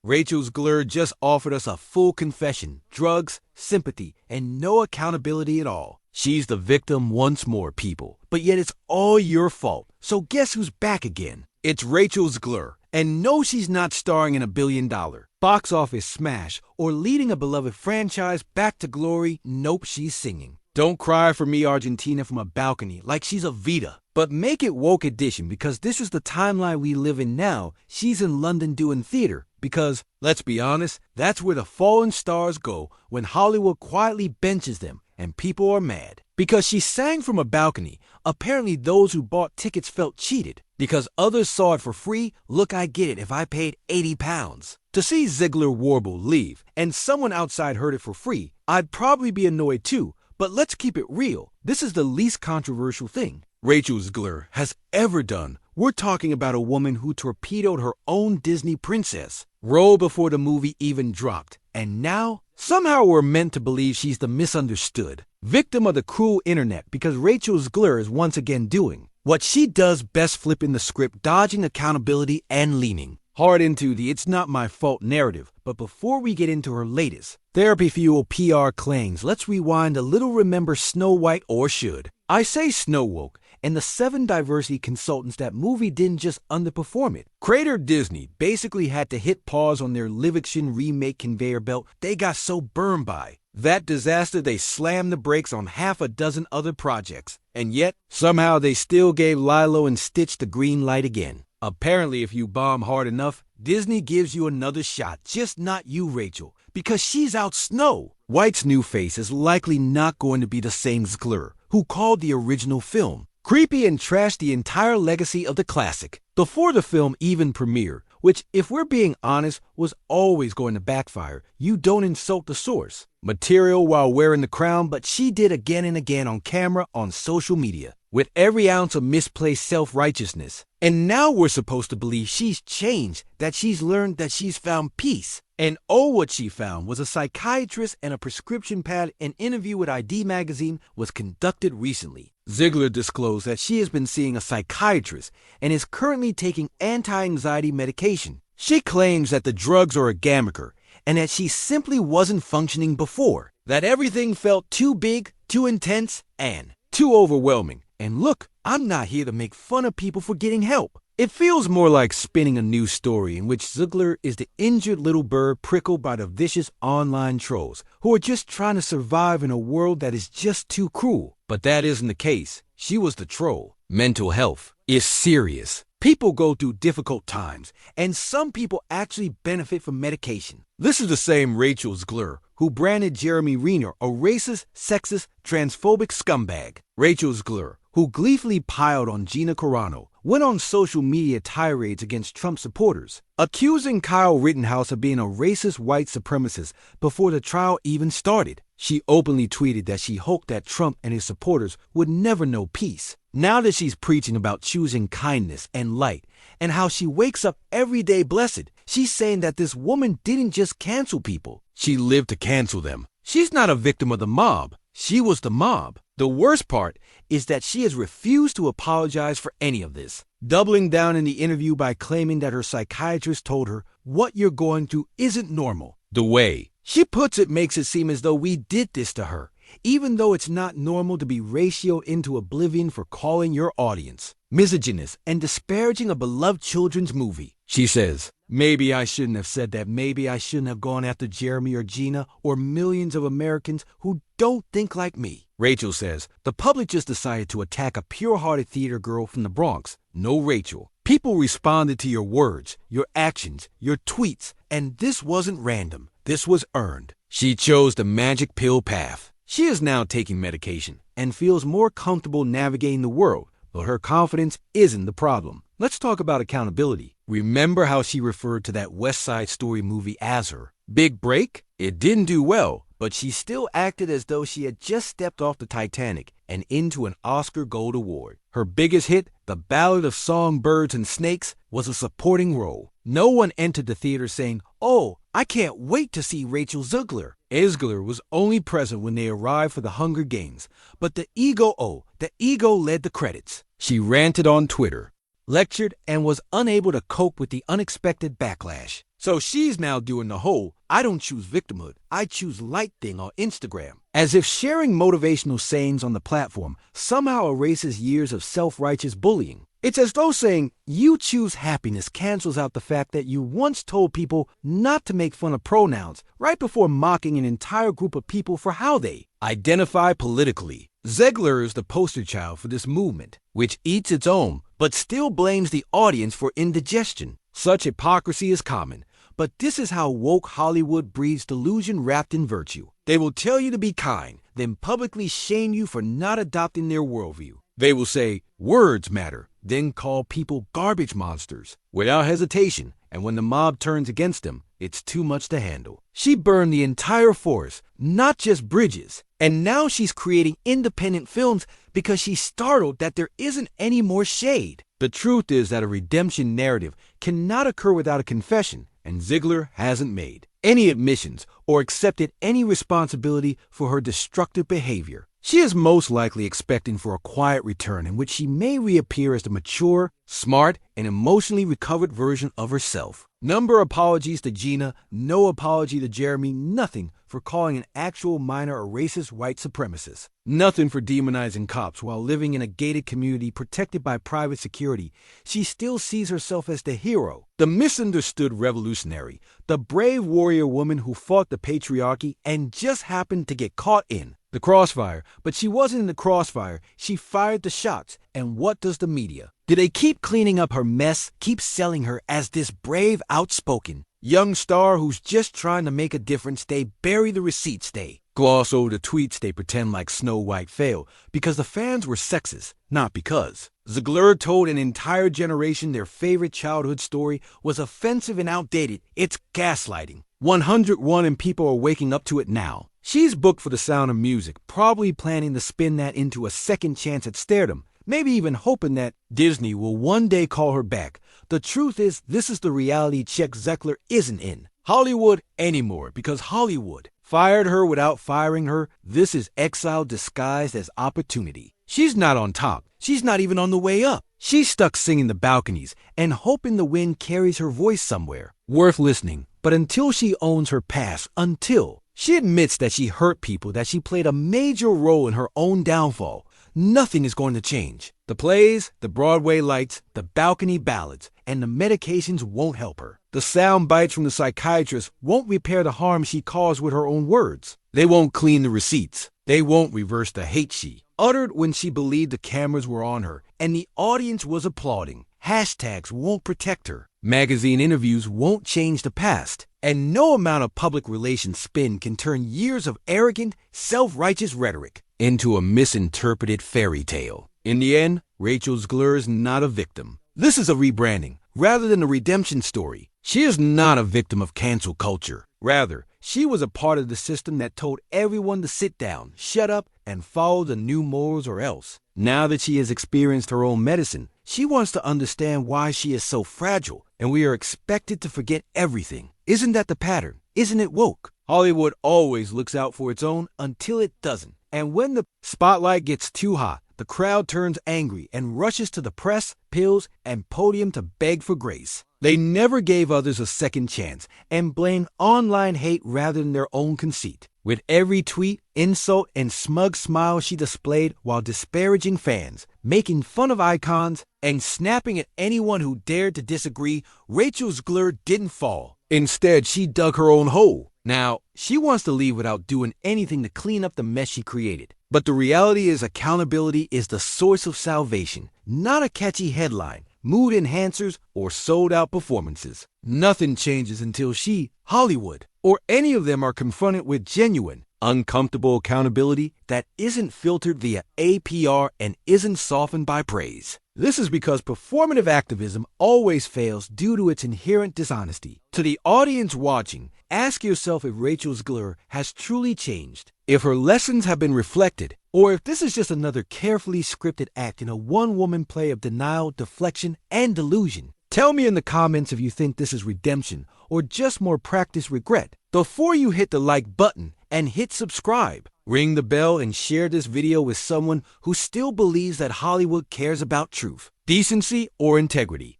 Rachel Zegler just offered us a full confession, drugs, sympathy, and no accountability at all. She's the victim once more, people. But yet it's all your fault. So guess who's back again? It's Rachel Zegler. And no, she's not starring in a $1 billion box office smash or leading a beloved franchise back to glory. Nope, she's singing "Don't Cry for Me, Argentina" from a balcony like she's a Vita. But make it woke edition, because this is the timeline we live in now. She's in London doing theater because, let's be honest, that's where the fallen stars go when Hollywood quietly benches them and people are mad. Because she sang from a balcony, apparently those who bought tickets felt cheated. Because others saw it for free, look, I get it if I paid £80. To see Zegler warble "Leave" and someone outside heard it for free, I'd probably be annoyed too. But let's keep it real. This is the least controversial thing Rachel Zegler has ever done. We're talking about a woman who torpedoed her own Disney princess, rolled before the movie even dropped, and now somehow we're meant to believe she's the misunderstood victim of the cruel internet, because Rachel Zegler is once again doing what she does best, flipping the script, dodging accountability, and leaning hard into the "it's not my fault" narrative. But before we get into her latest therapy-fueled PR claims, let's rewind a little. Remember Snow White, or should I say Snow Woke, and the 7 diversity consultants? That movie didn't just underperform it. Creator Disney basically had to hit pause on their live-action remake conveyor belt. They got so burned by that disaster they slammed the brakes on half a dozen other projects. And yet, somehow they still gave Lilo and Stitch the green light again. Apparently, if you bomb hard enough, Disney gives you another shot. Just not you, Rachel, because she's out Snow White's new face is likely not going to be the same Zegler who called the original film creepy and trashed the entire legacy of the classic before the film even premiered, which, if we're being honest, was always going to backfire. You don't insult the source material while wearing the crown, but she did again and again on camera, on social media, with every ounce of misplaced self-righteousness. And now we're supposed to believe she's changed, that she's learned, that she's found peace. And oh, what she found was a psychiatrist and a prescription pad. An interview with ID Magazine was conducted recently. Zegler disclosed that she has been seeing a psychiatrist and is currently taking anti-anxiety medication. She claims that the drugs are a gamicker and that she simply wasn't functioning before, that everything felt too big, too intense, and too overwhelming. And look, I'm not here to make fun of people for getting help. It feels more like spinning a news story in which Zegler is the injured little bird prickled by the vicious online trolls who are just trying to survive in a world that is just too cruel. But that isn't the case. She was the troll. Mental health is serious. People go through difficult times, and some people actually benefit from medication. This is the same Rachel Zegler who branded Jeremy Renner a racist, sexist, transphobic scumbag. Rachel Zegler, who gleefully piled on Gina Carano, went on social media tirades against Trump supporters, accusing Kyle Rittenhouse of being a racist white supremacist before the trial even started. She openly tweeted that she hoped that Trump and his supporters would never know peace. Now that she's preaching about choosing kindness and light and how she wakes up every day blessed, she's saying that this woman didn't just cancel people, she lived to cancel them. She's not a victim of the mob. She was the mob. The worst part is that she has refused to apologize for any of this, doubling down in the interview by claiming that her psychiatrist told her what you're going through isn't normal. The way she puts it makes it seem as though we did this to her, even though it's not normal to be ratioed into oblivion for calling your audience misogynist and disparaging a beloved children's movie. She says, maybe I shouldn't have said that. Maybe I shouldn't have gone after Jeremy or Gina or millions of Americans who don't think like me. Rachel says, the public just decided to attack a pure-hearted theater girl from the Bronx. No, Rachel. People responded to your words, your actions, your tweets, and this wasn't random. This was earned. She chose the magic pill path. She is now taking medication and feels more comfortable navigating the world, but her confidence isn't the problem. Let's talk about accountability. Remember how she referred to that West Side Story movie as her big break? It didn't do well, but she still acted as though she had just stepped off the Titanic and into an Oscar Gold Award. Her biggest hit, The Ballad of Songbirds and Snakes, was a supporting role. No one entered the theater saying, "Oh, I can't wait to see Rachel Zegler." Zegler was only present when they arrived for the Hunger Games, but the ego led the credits. She ranted on Twitter, lectured, and was unable to cope with the unexpected backlash. So she's now doing the whole "I don't choose victimhood, I choose light" thing on Instagram. As if sharing motivational sayings on the platform somehow erases years of self-righteous bullying. It's as though saying "you choose happiness" cancels out the fact that you once told people not to make fun of pronouns right before mocking an entire group of people for how they identify politically. Zegler is the poster child for this movement, which eats its own, but still blames the audience for indigestion. Such hypocrisy is common, but this is how woke Hollywood breeds delusion wrapped in virtue. They will tell you to be kind, then publicly shame you for not adopting their worldview. They will say, "words matter," then call people garbage monsters without hesitation, and when the mob turns against them, it's too much to handle. She burned the entire forest, not just bridges, and now she's creating independent films because she's startled that there isn't any more shade. The truth is that a redemption narrative cannot occur without a confession, and Zegler hasn't made any admissions or accepted any responsibility for her destructive behavior. She is most likely expecting for a quiet return in which she may reappear as the mature, smart, and emotionally recovered version of herself. Number apologies to Gina, no apology to Jeremy, nothing for calling an actual minor a racist white supremacist. Nothing for demonizing cops while living in a gated community protected by private security. She still sees herself as the hero, the misunderstood revolutionary, the brave warrior woman who fought the patriarchy and just happened to get caught in the crossfire. But she wasn't in the crossfire, she fired the shots. And what does the media? Do they keep cleaning up her mess, keep selling her as this brave, outspoken young star who's just trying to make a difference? They bury the receipts, they gloss over the tweets, they pretend like Snow White failed because the fans were sexist, not because. Zegler told an entire generation their favorite childhood story was offensive and outdated. It's gaslighting. 101 and people are waking up to it now. She's booked for The Sound of Music, probably planning to spin that into a second chance at stardom, maybe even hoping that Disney will one day call her back. The truth is, this is the reality check Zegler isn't in Hollywood anymore because Hollywood fired her without firing her. This is exile disguised as opportunity. She's not on top. She's not even on the way up. She's stuck singing the balconies and hoping the wind carries her voice somewhere worth listening. But until she owns her past, until she admits that she hurt people, that she played a major role in her own downfall, nothing is going to change. The plays, the Broadway lights, the balcony ballads, and the medications won't help her. The sound bites from the psychiatrist won't repair the harm she caused with her own words. They won't clean the receipts. They won't reverse the hate she uttered when she believed the cameras were on her and the audience was applauding. Hashtags won't protect her. Magazine interviews won't change the past. And no amount of public relations spin can turn years of arrogant, self-righteous rhetoric into a misinterpreted fairy tale. In the end, Rachel Zegler is not a victim. This is a rebranding rather than a redemption story. She is not a victim of cancel culture. Rather, she was a part of the system that told everyone to sit down, shut up, and follow the new morals or else. Now that she has experienced her own medicine, she wants to understand why she is so fragile, and we are expected to forget everything. Isn't that the pattern? Isn't it woke? Hollywood always looks out for its own until it doesn't. And when the spotlight gets too hot, the crowd turns angry and rushes to the press, pills, and podium to beg for grace. They never gave others a second chance and blamed online hate rather than their own conceit. With every tweet, insult, and smug smile she displayed while disparaging fans, making fun of icons, and snapping at anyone who dared to disagree, Rachel Zegler didn't fall. Instead, she dug her own hole. Now, she wants to leave without doing anything to clean up the mess she created. But the reality is accountability is the source of salvation, not a catchy headline, mood enhancers, or sold-out performances. Nothing changes until she, Hollywood, or any of them are confronted with genuine, uncomfortable accountability that isn't filtered via APR and isn't softened by praise. This is because performative activism always fails due to its inherent dishonesty. To the audience watching, ask yourself if Rachel Zegler has truly changed, if her lessons have been reflected, or if this is just another carefully scripted act in a one-woman play of denial, deflection, and delusion. Tell me in the comments if you think this is redemption or just more practiced regret. Before you hit the like button and hit subscribe, ring the bell and share this video with someone who still believes that Hollywood cares about truth, decency, or integrity.